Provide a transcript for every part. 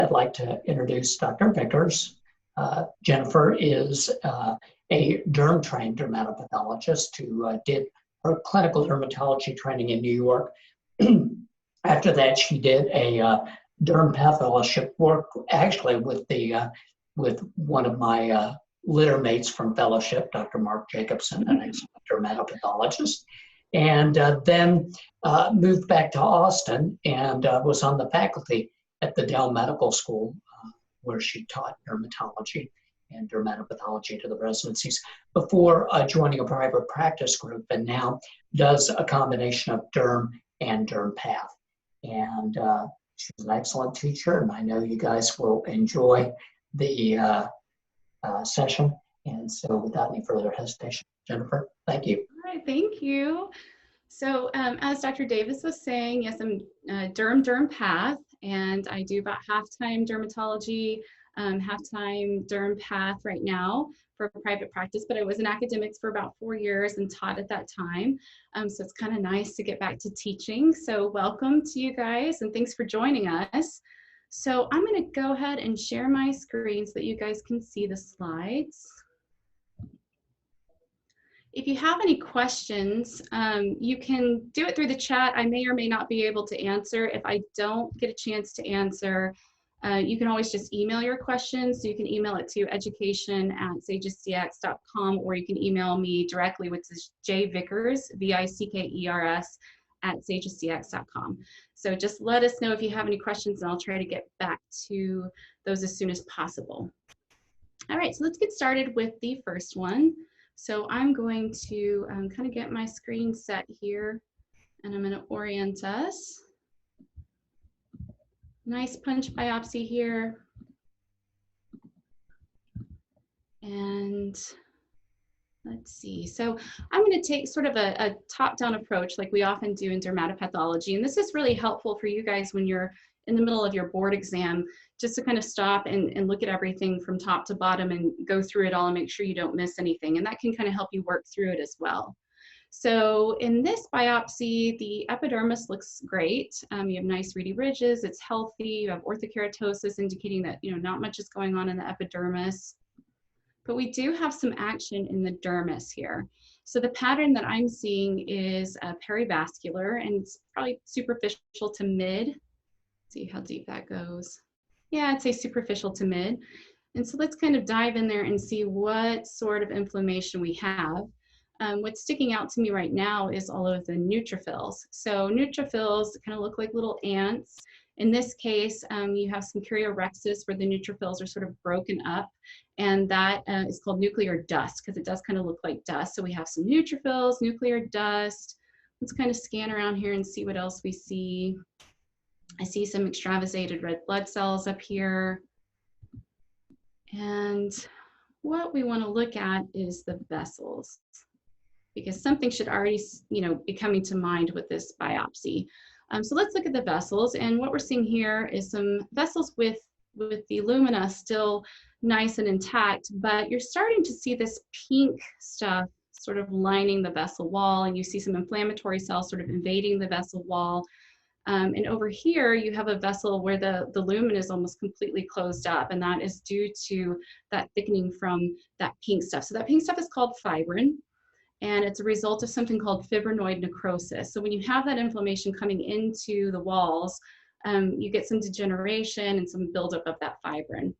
I'd like to introduce Dr. Vickers. Jennifer is a derm-trained dermatopathologist who did her clinical dermatology training in New York. After that, she did a Dermpath fellowship work, actually with one of my litter mates from fellowship, Dr. Mark Jacobson, an excellent dermatopathologist, and then moved back to Austin and was on the faculty at the Dell Medical School, where she taught dermatology and dermatopathology to the residencies before joining a private practice group, and now does a combination of derm and Dermpath. And she's an excellent teacher, and I know you guys will enjoy the session. And so without any further hesitation, Jennifer, thank you. All right, thank you. So as Dr. Davis was saying, yes, I'm Dermpath, and I do about half-time dermatology, half-time Dermpath right now for private practice, but I was in academics for about 4 years and taught at that time. So it's kind of nice to get back to teaching. So welcome to you guys, and thanks for joining us. So I'm going to go ahead and share my screen so that you guys can see the slides. If you have any questions, you can do it through the chat. I may or may not be able to answer. If I don't get a chance to answer, you can always just email your questions. So you can email it to education@sagisdx.com, or you can email me directly, which is jvickers, V-I-C-K-E-R-S, @sagisdx.com. So just let us know if you have any questions, and I'll try to get back to those as soon as possible. All right, so let's get started with the first one. So I'm going to kind of get my screen set here, and I'm going to orient us. Nice punch biopsy here. And let's see. So I'm going to take sort of a top-down approach like we often do in dermatopathology. And this is really helpful for you guys when you're in the middle of your board exam, just to kind of stop and look at everything from top to bottom and go through it all and make sure you don't miss anything. And that can kind of help you work through it as well. So in this biopsy, the epidermis looks great. You have nice reedy ridges, it's healthy, you have orthokeratosis indicating that not much is going on in the epidermis. But we do have some action in the dermis here. So the pattern that I'm seeing is perivascular, and it's probably superficial to mid. See how deep that goes. Yeah, I'd say superficial to mid. And so let's kind of dive in there and see what sort of inflammation we have. What's sticking out to me right now is all of the neutrophils. So neutrophils kind of look like little ants. In this case, you have some choriorexis where the neutrophils are sort of broken up, and that is called nuclear dust because it does kind of look like dust. So we have some neutrophils, nuclear dust. Let's kind of scan around here and see what else we see. I see some extravasated red blood cells up here. And what we want to look at is the vessels, because something should already, be coming to mind with this biopsy. So let's look at the vessels, and what we're seeing here is some vessels with the lumina still nice and intact, but you're starting to see this pink stuff sort of lining the vessel wall, and you see some inflammatory cells sort of invading the vessel wall. And over here, you have a vessel where the lumen is almost completely closed up, and that is due to that thickening from that pink stuff. So that pink stuff is called fibrin, and it's a result of something called fibrinoid necrosis. So when you have that inflammation coming into the walls, you get some degeneration and some buildup of that fibrin.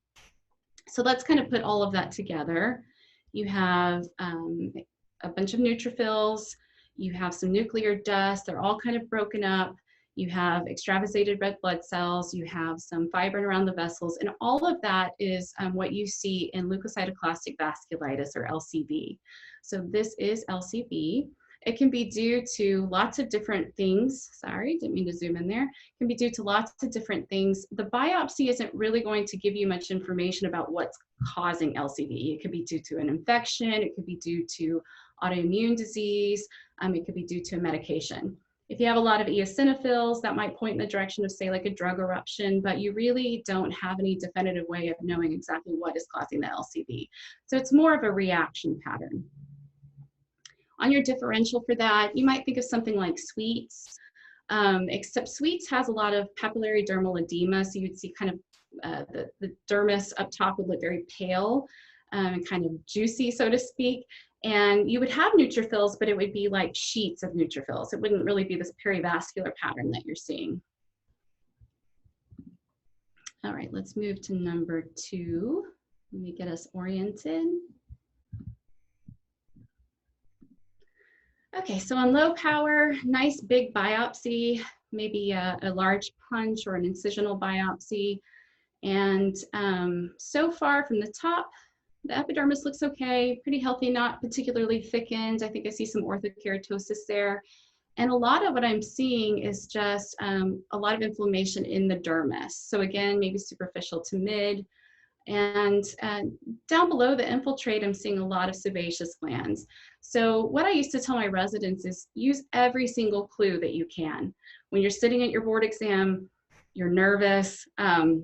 So let's kind of put all of that together. You have a bunch of neutrophils, you have some nuclear dust, they're all kind of broken up. You have extravasated red blood cells, you have some fibrin around the vessels, and all of that is what you see in leukocytoclastic vasculitis, or LCV. So this is LCV. It can be due to lots of different things. Sorry, didn't mean to zoom in there. It can be due to lots of different things. The biopsy isn't really going to give you much information about what's causing LCV. It could be due to an infection, it could be due to autoimmune disease, it could be due to a medication. If you have a lot of eosinophils, that might point in the direction of, say, like a drug eruption, but you really don't have any definitive way of knowing exactly what is causing the LCV. So it's more of a reaction pattern. On your differential for that, you might think of something like sweets, except sweets has a lot of papillary dermal edema, so you'd see kind of the dermis up top would look very pale and kind of juicy, so to speak. And you would have neutrophils, but it would be like sheets of neutrophils. It wouldn't really be this perivascular pattern that you're seeing. All right, let's move to number 2. Let me get us oriented. Okay, so on low power, nice big biopsy, maybe a large punch or an incisional biopsy. And so far from the top, the epidermis looks okay, pretty healthy, not particularly thickened. I think I see some orthokeratosis there. And a lot of what I'm seeing is just a lot of inflammation in the dermis. So again, maybe superficial to mid. And down below the infiltrate, I'm seeing a lot of sebaceous glands. So what I used to tell my residents is use every single clue that you can. When you're sitting at your board exam, you're nervous,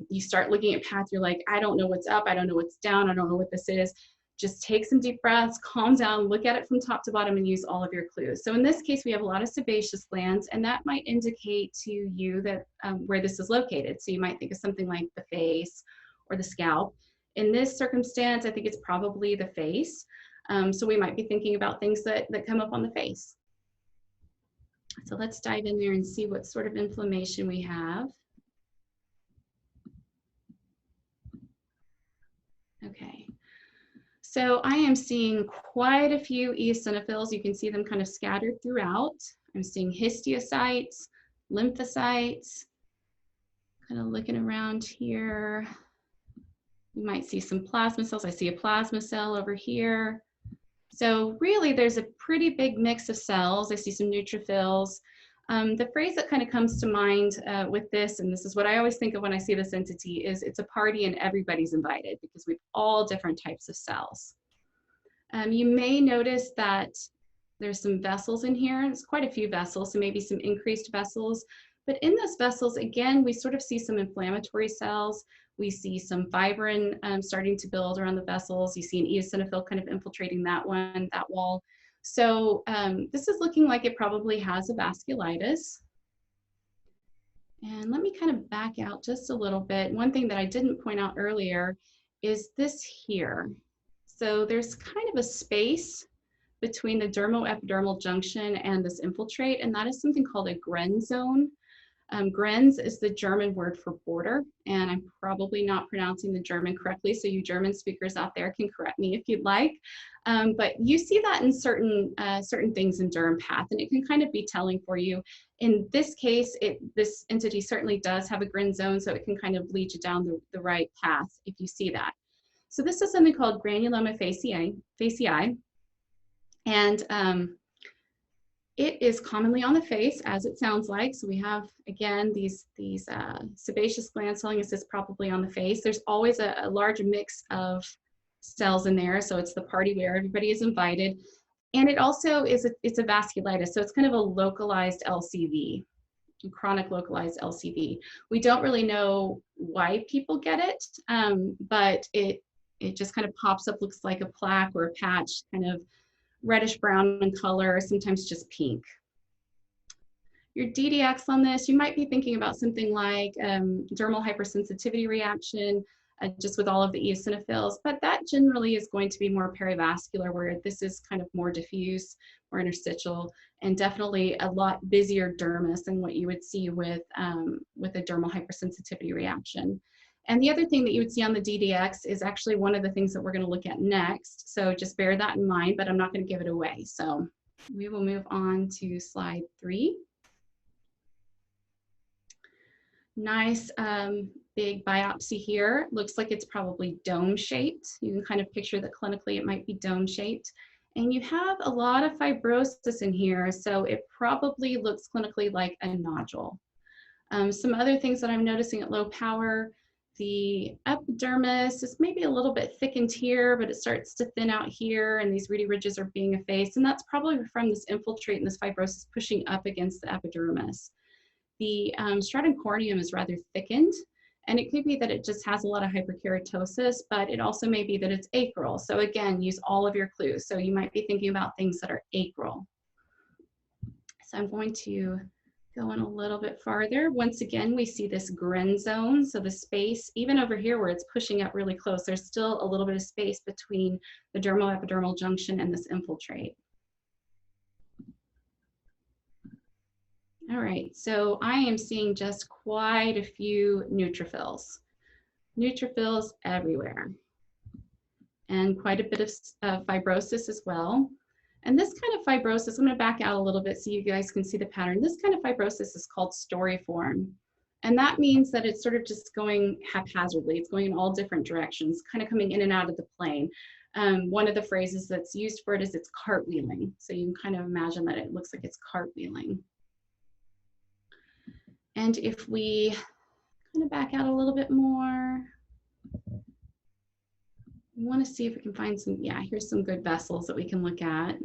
you start looking at path, you're like, I don't know what's up, I don't know what's down, I don't know what this is. Just take some deep breaths, calm down, look at it from top to bottom and use all of your clues. So in this case, we have a lot of sebaceous glands, and that might indicate to you that where this is located. So you might think of something like the face or the scalp. In this circumstance, I think it's probably the face. So we might be thinking about things that come up on the face. So let's dive in there and see what sort of inflammation we have. Okay. So I am seeing quite a few eosinophils. You can see them kind of scattered throughout. I'm seeing histiocytes, lymphocytes, kind of looking around here. You might see some plasma cells. I see a plasma cell over here. So really there's a pretty big mix of cells. I see some neutrophils. The phrase that kind of comes to mind with this, and this is what I always think of when I see this entity, is it's a party and everybody's invited because we have all different types of cells. You may notice that there's some vessels in here. There's quite a few vessels, so maybe some increased vessels. But in those vessels, again, we sort of see some inflammatory cells. We see some fibrin starting to build around the vessels. You see an eosinophil kind of infiltrating that wall. So this is looking like it probably has a vasculitis. And let me kind of back out just a little bit. One thing that I didn't point out earlier is this here. So there's kind of a space between the dermoepidermal junction and this infiltrate, and that is something called a Gren zone. Grens is the German word for border, and I'm probably not pronouncing the German correctly, so you German speakers out there can correct me if you'd like. But you see that in certain things in Dermpath, and it can kind of be telling for you. In this case, this entity certainly does have a Gren zone, so it can kind of lead you down the right path if you see that. So this is something called Granuloma faciale, and it is commonly on the face, as it sounds like. So we have, again, these sebaceous glands telling us it's probably on the face. There's always a large mix of cells in there, so it's the party where everybody is invited. And it also is it's a vasculitis, so it's kind of a localized LCV, chronic localized LCV. We don't really know why people get it, but it just kind of pops up, looks like a plaque or a patch, kind of reddish brown in color, sometimes just pink. Your DDX on this, you might be thinking about something like dermal hypersensitivity reaction, just with all of the eosinophils, but that generally is going to be more perivascular, where this is kind of more diffuse, more interstitial, and definitely a lot busier dermis than what you would see with a dermal hypersensitivity reaction. And the other thing that you would see on the DDX is actually one of the things that we're going to look at next. So just bear that in mind, but I'm not going to give it away. So we will move on to slide 3. Nice big biopsy here. Looks like it's probably dome-shaped. You can kind of picture that clinically it might be dome-shaped. And you have a lot of fibrosis in here, so it probably looks clinically like a nodule. Some other things that I'm noticing at low power, the epidermis is maybe a little bit thickened here, but it starts to thin out here, and these ruddy ridges are being effaced, and that's probably from this infiltrate and this fibrosis pushing up against the epidermis. The stratum corneum is rather thickened, and it could be that it just has a lot of hyperkeratosis, but it also may be that it's acral. So again, use all of your clues. So you might be thinking about things that are acral. So I'm going to Going a little bit farther, once again, we see this Gren zone. So the space, even over here where it's pushing up really close, there's still a little bit of space between the dermo-epidermal junction and this infiltrate. All right, so I am seeing just quite a few neutrophils. Neutrophils everywhere. And quite a bit of fibrosis as well. And this kind of fibrosis, I'm going to back out a little bit so you guys can see the pattern. This kind of fibrosis is called storiform. And that means that it's sort of just going haphazardly. It's going in all different directions, kind of coming in and out of the plane. One of the phrases that's used for it is it's cartwheeling. So you can kind of imagine that it looks like it's cartwheeling. And if we kind of back out a little bit more, we want to see if we can find some, yeah, here's some good vessels that we can look at.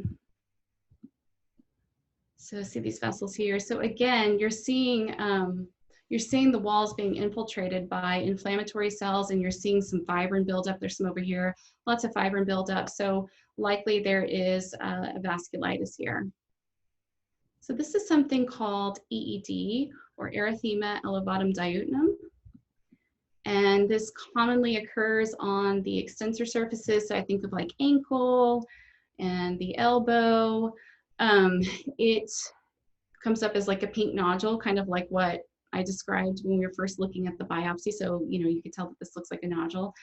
So see these vessels here. So again, you're seeing the walls being infiltrated by inflammatory cells, and you're seeing some fibrin buildup. There's some over here, lots of fibrin buildup. So likely there is a vasculitis here. So this is something called EED, or erythema elevatum diutinum. And this commonly occurs on the extensor surfaces. So I think of like ankle and the elbow. It comes up as like a pink nodule, kind of like what I described when we were first looking at the biopsy. So, you know, you could tell that this looks like a nodule.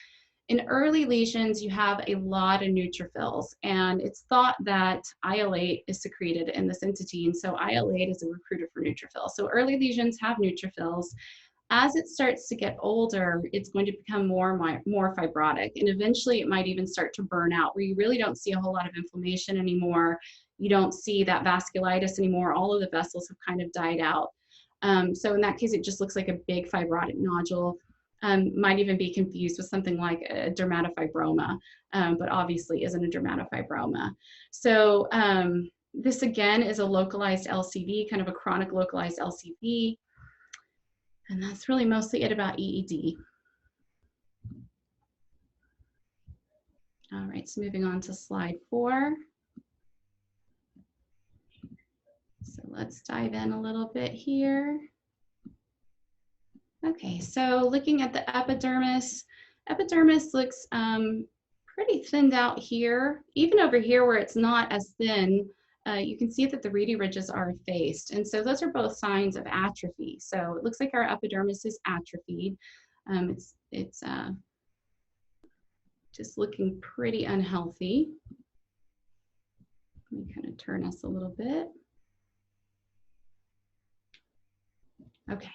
In early lesions, you have a lot of neutrophils, and it's thought that IL-8 is secreted in this entity. And so IL-8 is a recruiter for neutrophils. So early lesions have neutrophils. As it starts to get older, it's going to become more fibrotic, and eventually it might even start to burn out, where you really don't see a whole lot of inflammation anymore. You don't see that vasculitis anymore. All of the vessels have kind of died out. So in that case, it just looks like a big fibrotic nodule. Might even be confused with something like a dermatofibroma, but obviously isn't a dermatofibroma. So this again is a localized LCV, kind of a chronic localized LCV. And that's really mostly it about EED. All right, so moving on to slide 4. So let's dive in a little bit here. Okay, so looking at the epidermis, epidermis looks pretty thinned out here. Even over here where it's not as thin, you can see that the reedy ridges are effaced. And so those are both signs of atrophy. So it looks like our epidermis is atrophied. It's just looking pretty unhealthy. Let me kind of turn us a little bit. Okay.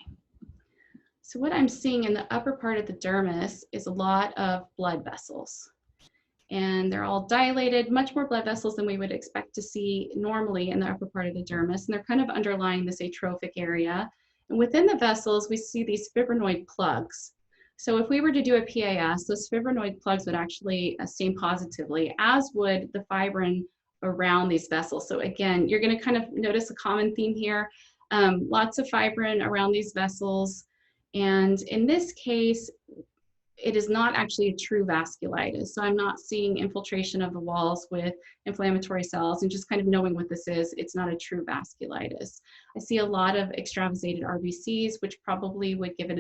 So what I'm seeing in the upper part of the dermis is a lot of blood vessels. And they're all dilated, much more blood vessels than we would expect to see normally in the upper part of the dermis. And they're kind of underlying this atrophic area. And within the vessels, we see these fibrinoid plugs. So if we were to do a PAS, those fibrinoid plugs would actually stain positively, as would the fibrin around these vessels. So again, you're going to kind of notice a common theme here. Lots of fibrin around these vessels. And in this case, it is not actually a true vasculitis. So I'm not seeing infiltration of the walls with inflammatory cells, and just kind of knowing what this is, it's not a true vasculitis. I see a lot of extravasated RBCs, which probably would give it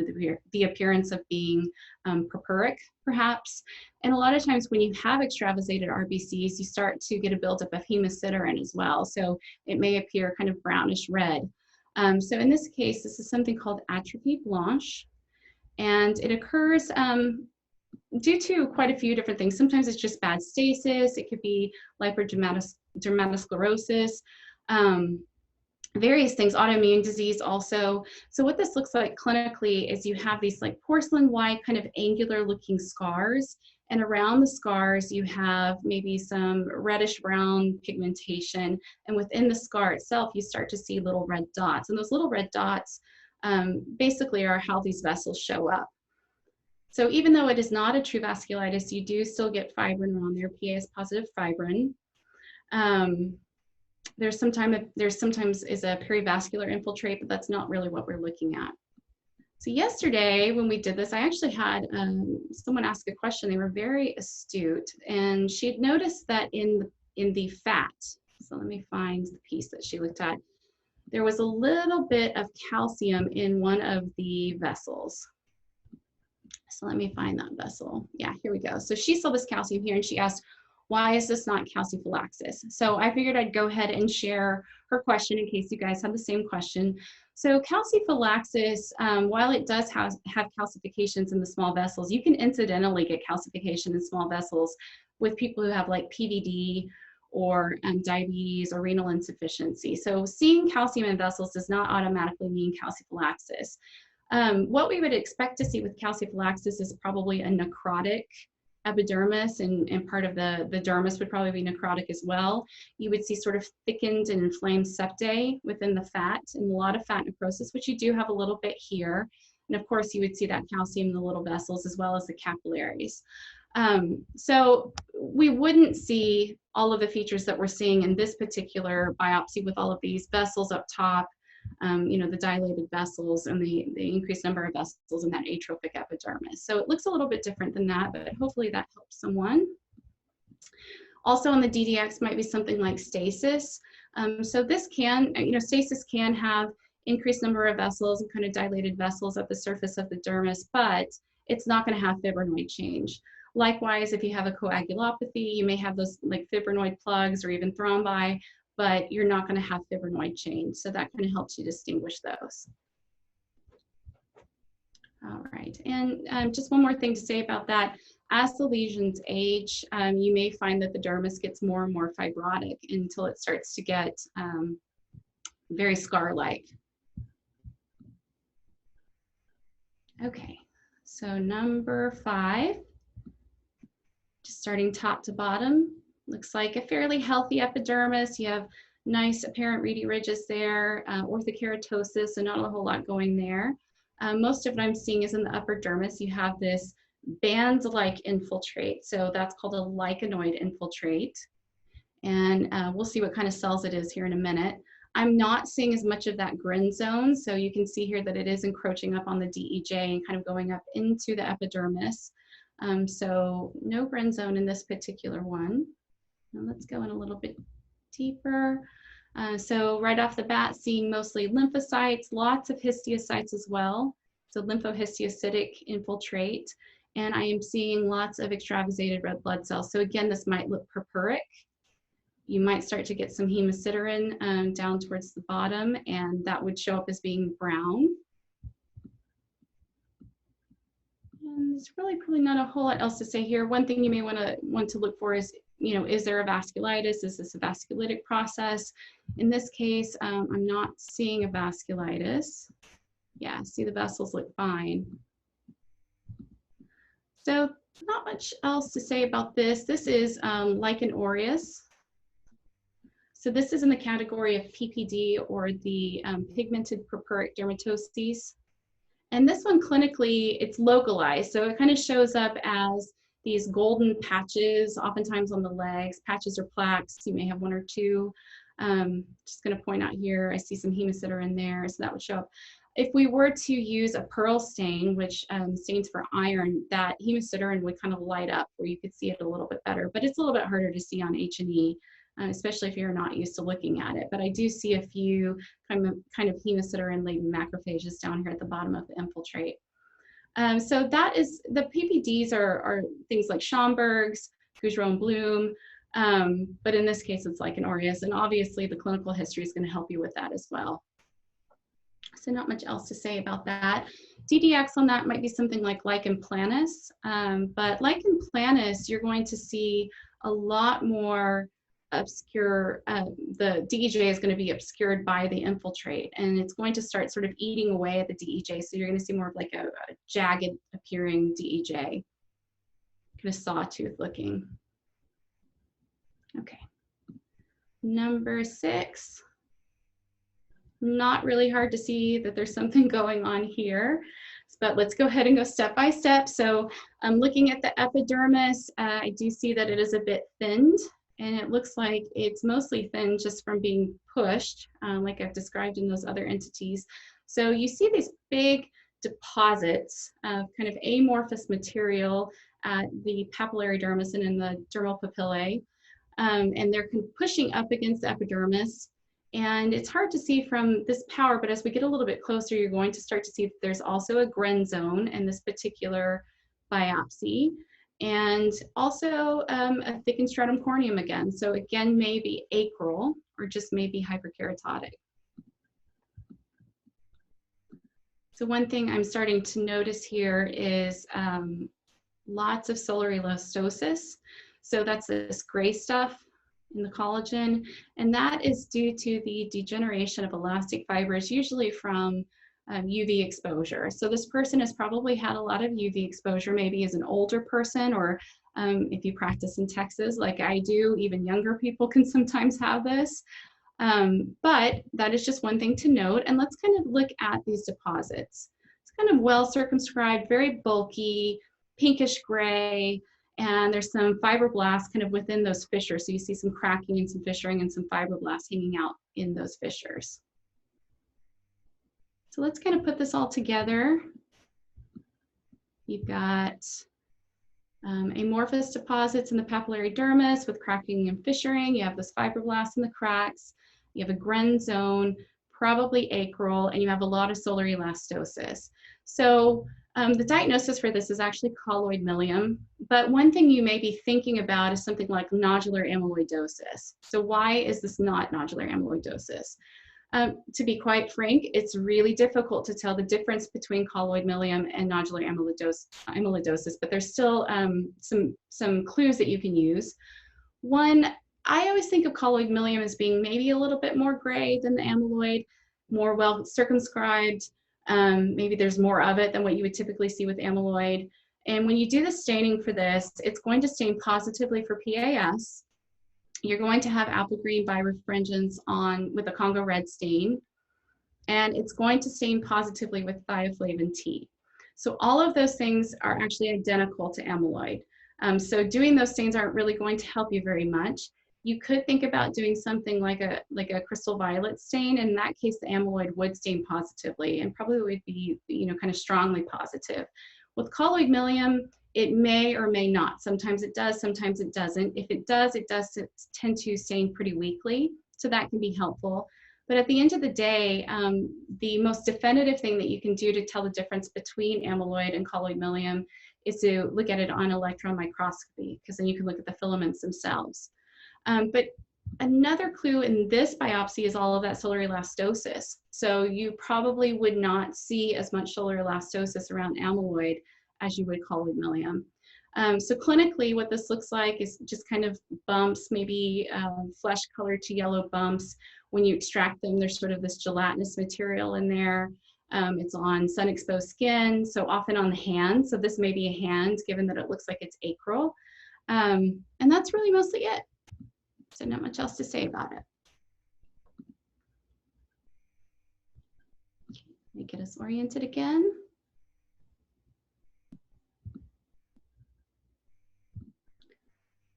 the appearance of being purpuric, perhaps. And a lot of times when you have extravasated RBCs, you start to get a buildup of hemosiderin as well. So it may appear kind of brownish red. So in this case, this is something called Atrophie blanche. And it occurs due to quite a few different things. Sometimes it's just bad stasis. It could be dermatosclerosis, various things, autoimmune disease also. So what this looks like clinically is you have these like porcelain white kind of angular looking scars. And around the scars, you have maybe some reddish brown pigmentation. And within the scar itself, you start to see little red dots. And those little red dots basically are how these vessels show up. So even though it is not a true vasculitis, you do still get fibrin around there, PAS positive fibrin. There's sometimes is a perivascular infiltrate, but that's not really what we're looking at. So yesterday when we did this, I actually had someone ask a question. They were very astute, and she had noticed that in the fat, so let me find the piece that she looked at. there was a little bit of calcium in one of the vessels. So let me find that vessel. Yeah, here we go. So she saw this calcium here and she asked, why is this not calciphylaxis? So I figured I'd go ahead and share her question in case you guys have the same question. So calciphylaxis, while it does have calcifications in the small vessels, you can incidentally get calcification in small vessels with people who have like PVD or diabetes or renal insufficiency. So seeing calcium in vessels does not automatically mean calciphylaxis. What we would expect to see with calciphylaxis is probably a necrotic epidermis, and part of the dermis would probably be necrotic as well. You would see sort of thickened and inflamed septae within the fat, and a lot of fat necrosis, which you do have a little bit here. And of course, you would see that calcium in the little vessels as well as the capillaries. So we wouldn't see all of the features that we're seeing in this particular biopsy with all of these vessels up top, you know, the dilated vessels and the increased number of vessels in that atrophic epidermis. So it looks a little bit different than that, but hopefully that helps someone. Also on the DDX might be something like stasis. So this can, you know, stasis can have increased number of vessels and kind of dilated vessels at the surface of the dermis, but it's not going to have fibrinoid change. Likewise, if you have a coagulopathy, you may have those like fibrinoid plugs or even thrombi, but you're not going to have fibrinoid change. So that kind of helps you distinguish those. All right, and just one more thing to say about that. As the lesions age, you may find that the dermis gets more and more fibrotic until it starts to get very scar-like. Okay, so number 5, just starting top to bottom, looks like a fairly healthy epidermis. You have nice apparent reedy ridges there, orthokeratosis, so not a whole lot going there. Most of what I'm seeing is in the upper dermis. You have this band-like infiltrate, so that's called a lichenoid infiltrate. And we'll see what kind of cells it is here in a minute. I'm not seeing as much of that grin zone, so you can see here that it is encroaching up on the DEJ and kind of going up into the epidermis. So no grin zone in this particular one. Now let's go in a little bit deeper. So right off the bat, seeing mostly lymphocytes, lots of histiocytes as well. So lymphohistiocytic infiltrate. And I am seeing lots of extravasated red blood cells. So again, this might look purpuric. You might start to get some hemosiderin down towards the bottom, and that would show up as being brown. And there's really probably not a whole lot else to say here. One thing you may want to look for is, you know, is there a vasculitis? Is this a vasculitic process? In this case, I'm not seeing a vasculitis. Yeah, see the vessels look fine. So not much else to say about this. This is Lichen aureus. So this is in the category of PPD, or the pigmented purpuric dermatoses. And this one clinically, it's localized. So it kind of shows up as these golden patches, oftentimes on the legs, patches or plaques. You may have one or two. Just gonna point out here, I see some hemosiderin there, so that would show up. If we were to use a pearl stain, which stains for iron, that hemosiderin would kind of light up where you could see it a little bit better, but it's a little bit harder to see on H&E, especially if you're not used to looking at it. But I do see a few kind of hemosiderin-laden macrophages down here at the bottom of the infiltrate. So that is, the PPDs are things like Schomburg's, Gougereau and Bloom, but in this case it's Lichen aureus, and obviously the clinical history is going to help you with that as well. So not much else to say about that. DDX on that might be something like Lichen planus, but Lichen planus, you're going to see a lot more obscure, the DEJ is going to be obscured by the infiltrate, and it's going to start sort of eating away at the DEJ. So you're going to see more of like a jagged appearing DEJ, kind of sawtooth looking. Okay. Number 6. Not really hard to see that there's something going on here, but let's go ahead and go step by step. So I'm looking at the epidermis. I do see that it is a bit thinned, and it looks like it's mostly thin just from being pushed, like I've described in those other entities. So you see these big deposits of kind of amorphous material at the papillary dermis and in the dermal papillae, and they're pushing up against the epidermis. And it's hard to see from this power, but as we get a little bit closer, you're going to start to see that there's also a Gren zone in this particular biopsy, and also a thickened stratum corneum again. So again, maybe acral or just maybe hyperkeratotic. So one thing I'm starting to notice here is lots of solar elastosis. So that's this gray stuff in the collagen, and that is due to the degeneration of elastic fibers, usually from UV exposure. So this person has probably had a lot of UV exposure, maybe as an older person, or if you practice in Texas like I do, even younger people can sometimes have this. But that is just one thing to note. And let's kind of look at these deposits. It's kind of well circumscribed, very bulky, pinkish gray, and there's some fibroblasts kind of within those fissures. So you see some cracking and some fissuring and some fibroblasts hanging out in those fissures. So let's kind of put this all together. You've got amorphous deposits in the papillary dermis with cracking and fissuring. You have those fibroblasts in the cracks. You have a Gren zone, probably acral, and you have a lot of solar elastosis. So the diagnosis for this is actually colloid milium, but one thing you may be thinking about is something like nodular amyloidosis. So why is this not nodular amyloidosis? To be quite frank, it's really difficult to tell the difference between colloid milium and nodular amyloidosis, but there's still some clues that you can use. One, I always think of colloid milium as being maybe a little bit more gray than the amyloid, more well circumscribed. Maybe there's more of it than what you would typically see with amyloid. And when you do the staining for this, it's going to stain positively for PAS. You're going to have apple green birefringence with a Congo red stain, and it's going to stain positively with thioflavin T. So all of those things are actually identical to amyloid. So doing those stains aren't really going to help you very much. You could think about doing something like a crystal violet stain. In that case, the amyloid would stain positively and probably would be, kind of strongly positive. With colloid milium, it may or may not. Sometimes it does, sometimes it doesn't. If it does tend to stain pretty weakly, so that can be helpful. But at the end of the day, the most definitive thing that you can do to tell the difference between amyloid and colloid milium is to look at it on electron microscopy, because then you can look at the filaments themselves. But another clue in this biopsy is all of that solar elastosis. So you probably would not see as much solar elastosis around amyloid as you would colloid milium. So clinically, what this looks like is just kind of bumps, maybe flesh colored to yellow bumps. When you extract them, there's sort of this gelatinous material in there. It's on sun-exposed skin, so often on the hand. So this may be a hand, given that it looks like it's acral. And that's really mostly it. So not much else to say about it. Let me get us oriented again.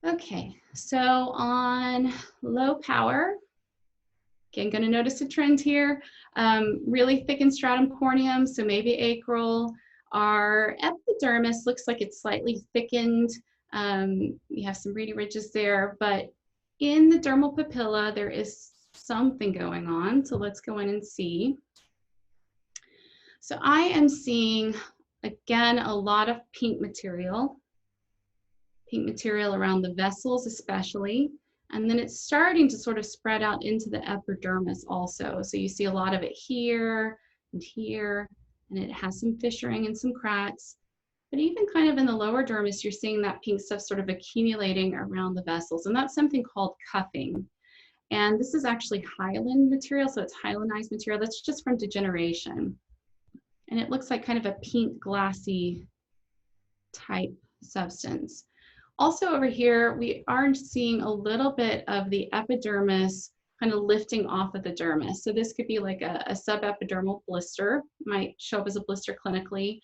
Okay, so on low power, again, going to notice a trend here. Really thickened stratum corneum, so maybe acral. Our epidermis looks like it's slightly thickened. You have some reedy ridges there, but in the dermal papilla, there is something going on. So let's go in and see. So I am seeing, again, a lot of pink material around the vessels especially. And then it's starting to sort of spread out into the epidermis also. So you see a lot of it here, and it has some fissuring and some cracks. But even kind of in the lower dermis, you're seeing that pink stuff sort of accumulating around the vessels. And that's something called cuffing. And this is actually hyaline material, so it's hyalinized material. That's just from degeneration. And it looks like kind of a pink glassy type substance. Also over here, we are seeing a little bit of the epidermis kind of lifting off of the dermis. So this could be like a subepidermal blister, might show up as a blister clinically.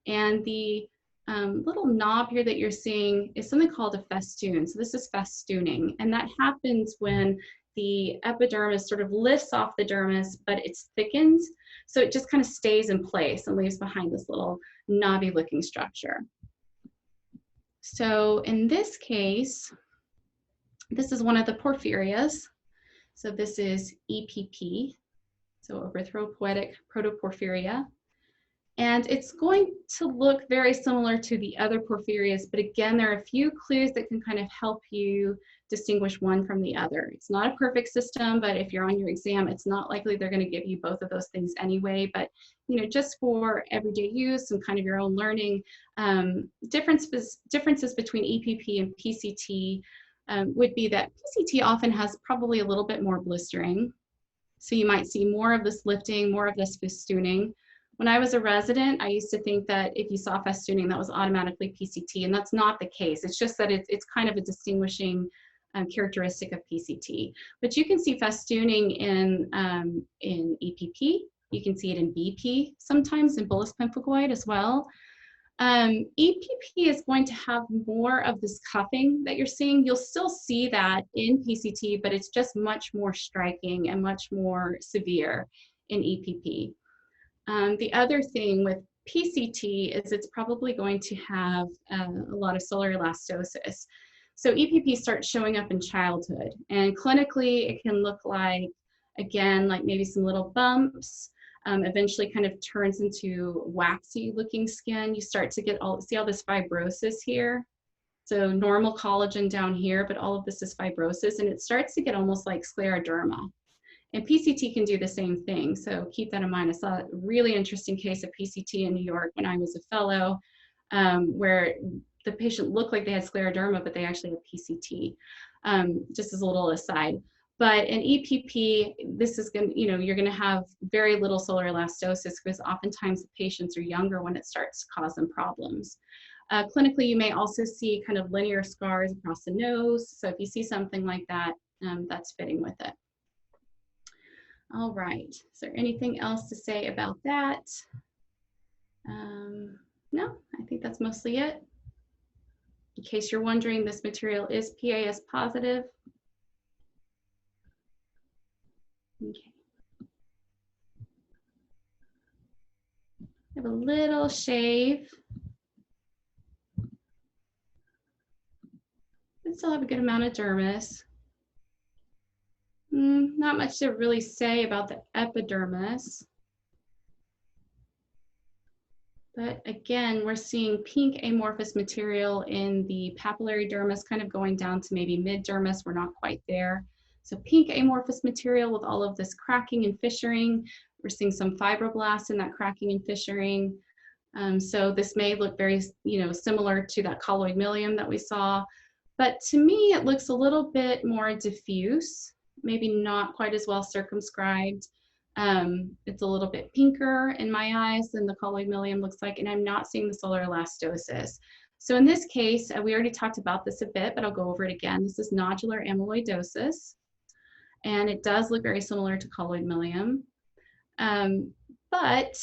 And the little knob here that you're seeing is something called a festoon. So this is festooning, and that happens when the epidermis sort of lifts off the dermis, but it's thickened. So it just kind of stays in place and leaves behind this little knobby looking structure. So in this case, this is one of the porphyrias. So this is EPP, so erythropoietic protoporphyria. And it's going to look very similar to the other porphyrias, but again, there are a few clues that can kind of help you distinguish one from the other. It's not a perfect system, but if you're on your exam, it's not likely they're going to give you both of those things anyway. But you know, just for everyday use and kind of your own learning, differences between EPP and PCT would be that PCT often has probably a little bit more blistering. So you might see more of this lifting, more of this festooning. When I was a resident, I used to think that if you saw festooning, that was automatically PCT, and that's not the case. It's just that it's kind of a distinguishing characteristic of PCT. But you can see festooning in EPP. You can see it in BP sometimes, in bullous pemphigoid as well. EPP is going to have more of this cuffing that you're seeing. You'll still see that in PCT, but it's just much more striking and much more severe in EPP. The other thing with PCT is it's probably going to have a lot of solar elastosis. So EPP starts showing up in childhood, and clinically it can look like, again, like maybe some little bumps, eventually kind of turns into waxy looking skin. You start to get see all this fibrosis here. So normal collagen down here, but all of this is fibrosis, and it starts to get almost like scleroderma. And PCT can do the same thing, so keep that in mind. I saw a really interesting case of PCT in New York when I was a fellow, where the patient looked like they had scleroderma, but they actually had PCT, just as a little aside. But in EPP, this is going to, you know, you're going to have very little solar elastosis because oftentimes the patients are younger when it starts to cause them problems. Clinically, you may also see kind of linear scars across the nose. So if you see something like that, that's fitting with it. All right, is there anything else to say about that? No, I think that's mostly it. In case you're wondering, this material is PAS positive. Okay. I have a little shave. I still have a good amount of dermis. Not much to really say about the epidermis. But again, we're seeing pink amorphous material in the papillary dermis, kind of going down to maybe mid-dermis. We're not quite there. So pink amorphous material with all of this cracking and fissuring. We're seeing some fibroblasts in that cracking and fissuring. So this may look very, similar to that colloid milium that we saw. But to me, it looks a little bit more diffuse, maybe not quite as well circumscribed. It's a little bit pinker in my eyes than the colloid milium looks like, and I'm not seeing the solar elastosis. So in this case, we already talked about this a bit, but I'll go over it again. This is nodular amyloidosis, and it does look very similar to colloid milium, but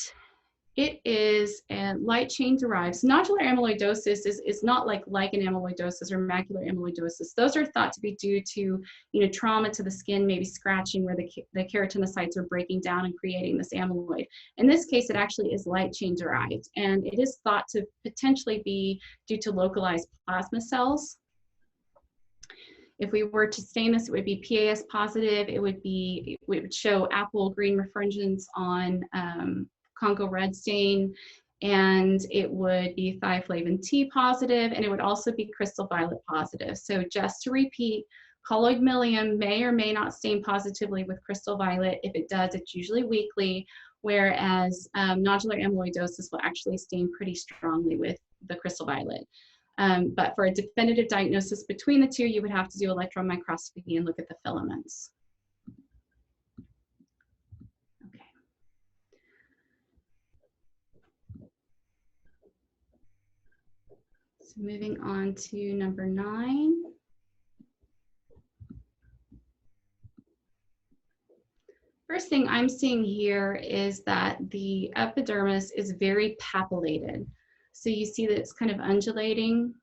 it is a light chain derived. So nodular amyloidosis is not like lichen amyloidosis or macular amyloidosis. Those are thought to be due to trauma to the skin, maybe scratching where the keratinocytes are breaking down and creating this amyloid. In this case, it actually is light chain derived, and it is thought to potentially be due to localized plasma cells. If we were to stain this, it would be PAS positive. It would show apple green refringence on Congo red stain, and it would be thioflavin T positive, and it would also be crystal violet positive. So just to repeat, colloid milium may or may not stain positively with crystal violet. If it does, it's usually weakly, whereas nodular amyloidosis will actually stain pretty strongly with the crystal violet. But for a definitive diagnosis between the two, you would have to do electron microscopy and look at the filaments. So moving on to number 9. First thing I'm seeing here is that the epidermis is very papillated. So you see that it's kind of undulating.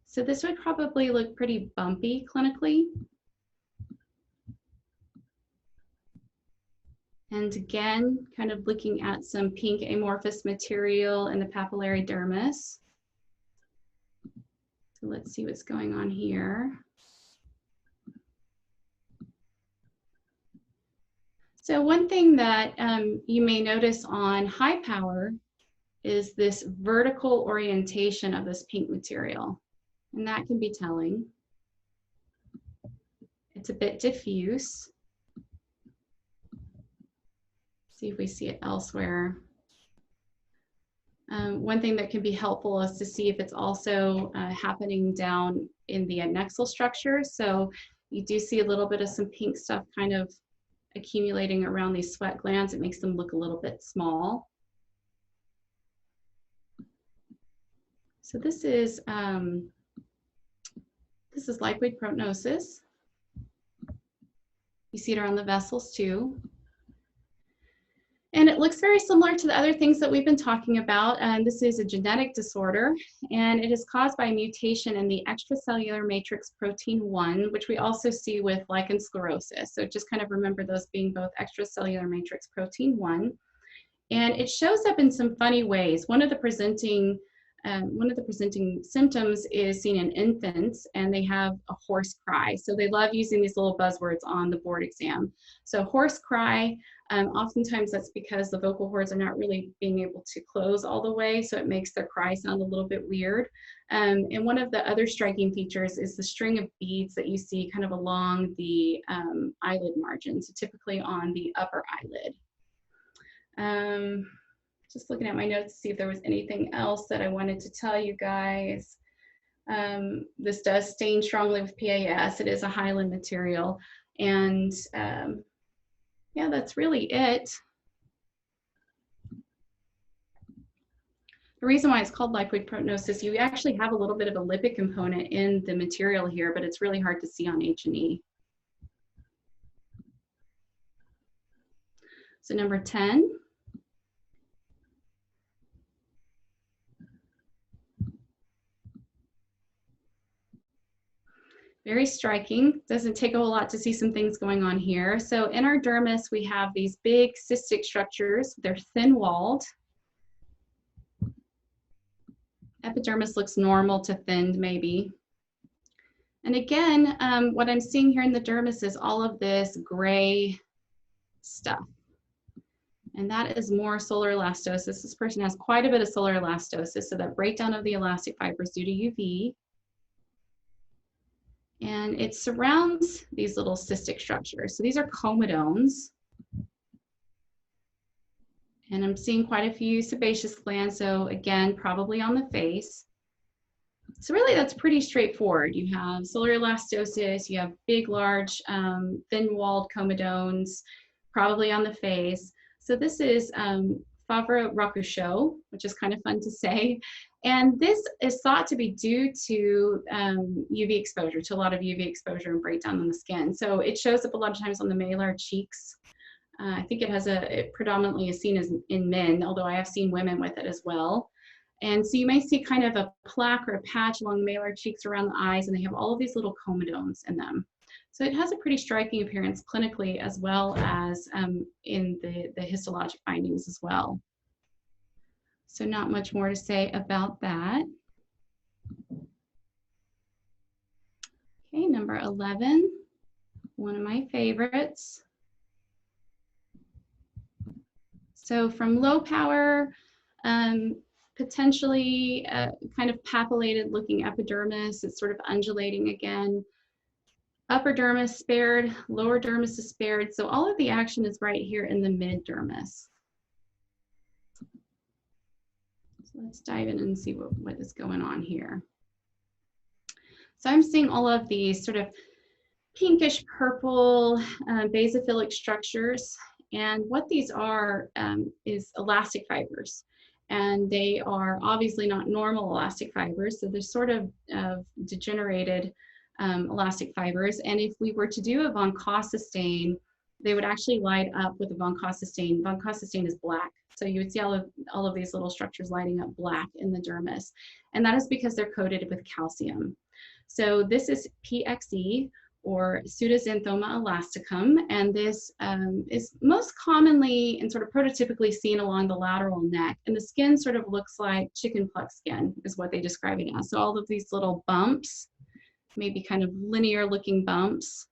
So this would probably look pretty bumpy clinically. And again, kind of looking at some pink amorphous material in the papillary dermis. So let's see what's going on here. So one thing that you may notice on high power is this vertical orientation of this pink material, and that can be telling. It's a bit diffuse. See if we see it elsewhere. One thing that can be helpful is to see if it's also happening down in the adnexal structure. So you do see a little bit of some pink stuff kind of accumulating around these sweat glands. It makes them look a little bit small. So this is lipoid proteinosis. You see it around the vessels too. And it looks very similar to the other things that we've been talking about. And this is a genetic disorder, and it is caused by mutation in the extracellular matrix protein 1, which we also see with lichen sclerosis. So just kind of remember those being both extracellular matrix protein 1. And it shows up in some funny ways. One of the presenting symptoms is seen in infants, and they have a hoarse cry. So they love using these little buzzwords on the board exam. So hoarse cry, oftentimes that's because the vocal cords are not really being able to close all the way, so it makes their cry sound a little bit weird. And one of the other striking features is the string of beads that you see kind of along the eyelid margin, so typically on the upper eyelid. Just looking at my notes to see if there was anything else that I wanted to tell you guys. This does stain strongly with PAS. It is a hyaline material. And yeah, that's really it. The reason why it's called lipoid proteinosis, you actually have a little bit of a lipid component in the material here, but it's really hard to see on H&E. So number 10. Very striking. Doesn't take a whole lot to see some things going on here. So in our dermis, we have these big cystic structures. They're thin-walled. Epidermis looks normal to thinned, maybe. And again, what I'm seeing here in the dermis is all of this gray stuff. And that is more solar elastosis. This person has quite a bit of solar elastosis, so that breakdown of the elastic fibers due to UV. And it surrounds these little cystic structures. So these are comedones. And I'm seeing quite a few sebaceous glands, so again, probably on the face. So really that's pretty straightforward. You have solar elastosis, you have big, large, thin-walled comedones, probably on the face. So this is Favre-Rouchochot, which is kind of fun to say. And this is thought to be due to UV exposure, to a lot of UV exposure and breakdown on the skin. So it shows up a lot of times on the malar cheeks. I think it predominantly is seen as in men, although I have seen women with it as well. And so you may see kind of a plaque or a patch along the malar cheeks around the eyes, and they have all of these little comedones in them. So it has a pretty striking appearance clinically, as well as in the histologic findings as well. So not much more to say about that. Okay, number 11, one of my favorites. So from low power, potentially kind of papillated looking epidermis, it's sort of undulating again. Upper dermis spared, lower dermis is spared. So all of the action is right here in the mid dermis. So let's dive in and see what is going on here. So I'm seeing all of these sort of pinkish purple basophilic structures. And what these are is elastic fibers. And they are obviously not normal elastic fibers. So they're sort of degenerated elastic fibers. And if we were to do a von Kosse stain, they would actually light up with a von Kosse stain. Von Kosse stain is black. So you would see all of these little structures lighting up black in the dermis. And that is because they're coated with calcium. So this is PXE, or Psueodxanthoma elasticum, and this is most commonly and sort of prototypically seen along the lateral neck, and the skin sort of looks like chicken pox skin is what they describe it as. So all of these little bumps, maybe kind of linear looking bumps,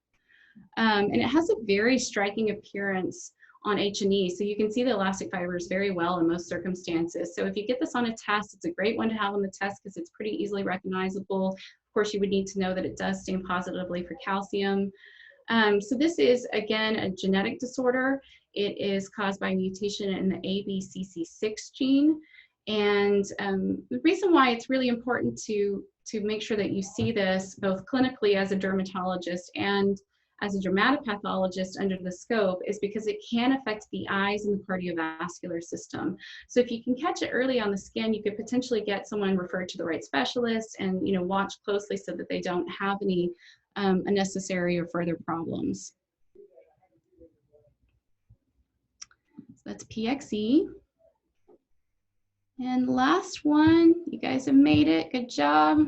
and it has a very striking appearance on H&E. So you can see the elastic fibers very well in most circumstances. So if you get this on a test, it's a great one to have on the test because it's pretty easily recognizable. Of course, you would need to know that it does stain positively for calcium. So this is, again, a genetic disorder. It is caused by mutation in the ABCC6 gene. And the reason why it's really important to make sure that you see this both clinically as a dermatologist and as a dermatopathologist under the scope is because it can affect the eyes and the cardiovascular system. So if you can catch it early on the skin, you could potentially get someone referred to the right specialist and watch closely so that they don't have any unnecessary or further problems. So that's PXE. And last one, you guys have made it, good job.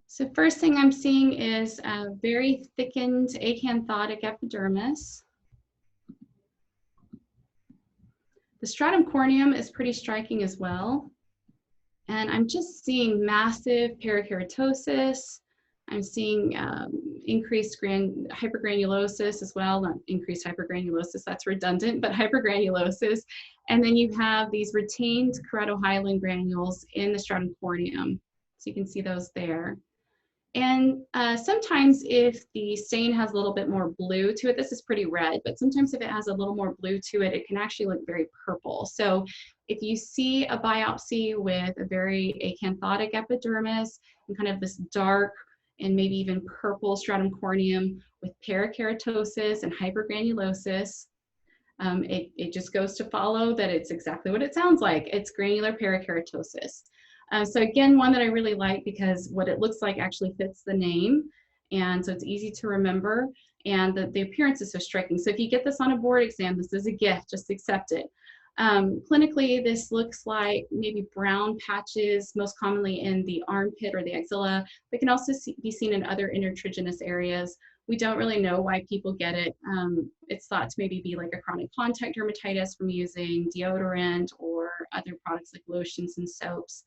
So first thing I'm seeing is a very thickened acanthotic epidermis. The stratum corneum is pretty striking as well. And I'm just seeing massive parakeratosis. I'm seeing increased hypergranulosis as well, not increased hypergranulosis, that's redundant, but hypergranulosis. And then you have these retained keratohyalin granules in the stratum corneum. So you can see those there. And sometimes if the stain has a little bit more blue to it, this is pretty red, but sometimes if it has a little more blue to it, it can actually look very purple. So if you see a biopsy with a very acanthotic epidermis and kind of this dark and maybe even purple stratum corneum with parakeratosis and hypergranulosis, it just goes to follow that it's exactly what it sounds like. It's granular parakeratosis. So again, one that I really like because what it looks like actually fits the name. And so it's easy to remember and the appearance is so striking. So if you get this on a board exam, this is a gift, just accept it. Clinically, this looks like maybe brown patches, most commonly in the armpit or the axilla, but can also be seen in other intertriginous areas. We don't really know why people get it. It's thought to maybe be like a chronic contact dermatitis from using deodorant or other products like lotions and soaps.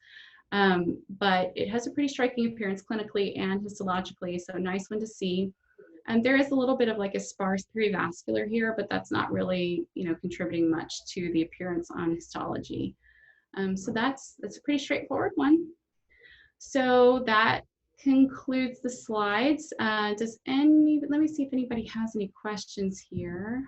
But it has a pretty striking appearance clinically and histologically, so a nice one to see. There is a little bit of like a sparse perivascular here, but that's not really, contributing much to the appearance on histology. So that's a pretty straightforward one. So that concludes the slides. Let me see if anybody has any questions here.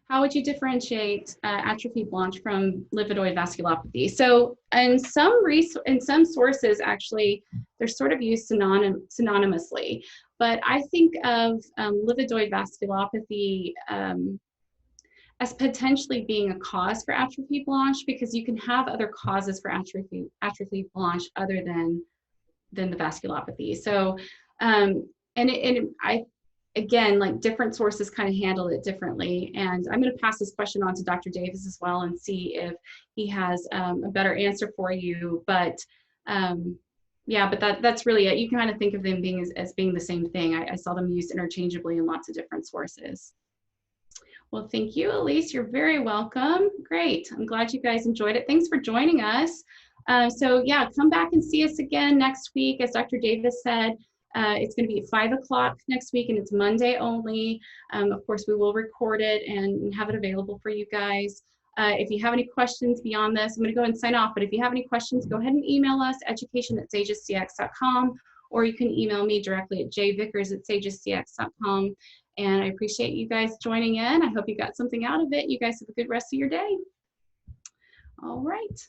How would you differentiate atrophy blanche from livedoid vasculopathy? So in some sources, actually, they're sort of used synonymously, but I think of livedoid vasculopathy as potentially being a cause for atrophy blanche because you can have other causes for atrophy blanche other than the vasculopathy. So, again, like different sources kind of handle it differently. And I'm going to pass this question on to Dr. Davis as well and see if he has a better answer for you. But yeah, but that's really it. You can kind of think of them being as being the same thing. I saw them used interchangeably in lots of different sources. Well, thank you, Elise. You're very welcome. Great. I'm glad you guys enjoyed it. Thanks for joining us. So yeah, come back and see us again next week. As Dr. Davis said, it's going to be at 5 o'clock next week and it's Monday only. Of course, we will record it and have it available for you guys. If you have any questions beyond this, I'm going to go and sign off. But if you have any questions, go ahead and email us, education@sagisdx.com, or you can email me directly at jvickers@sagisdx.com. And I appreciate you guys joining in. I hope you got something out of it. You guys have a good rest of your day. All right.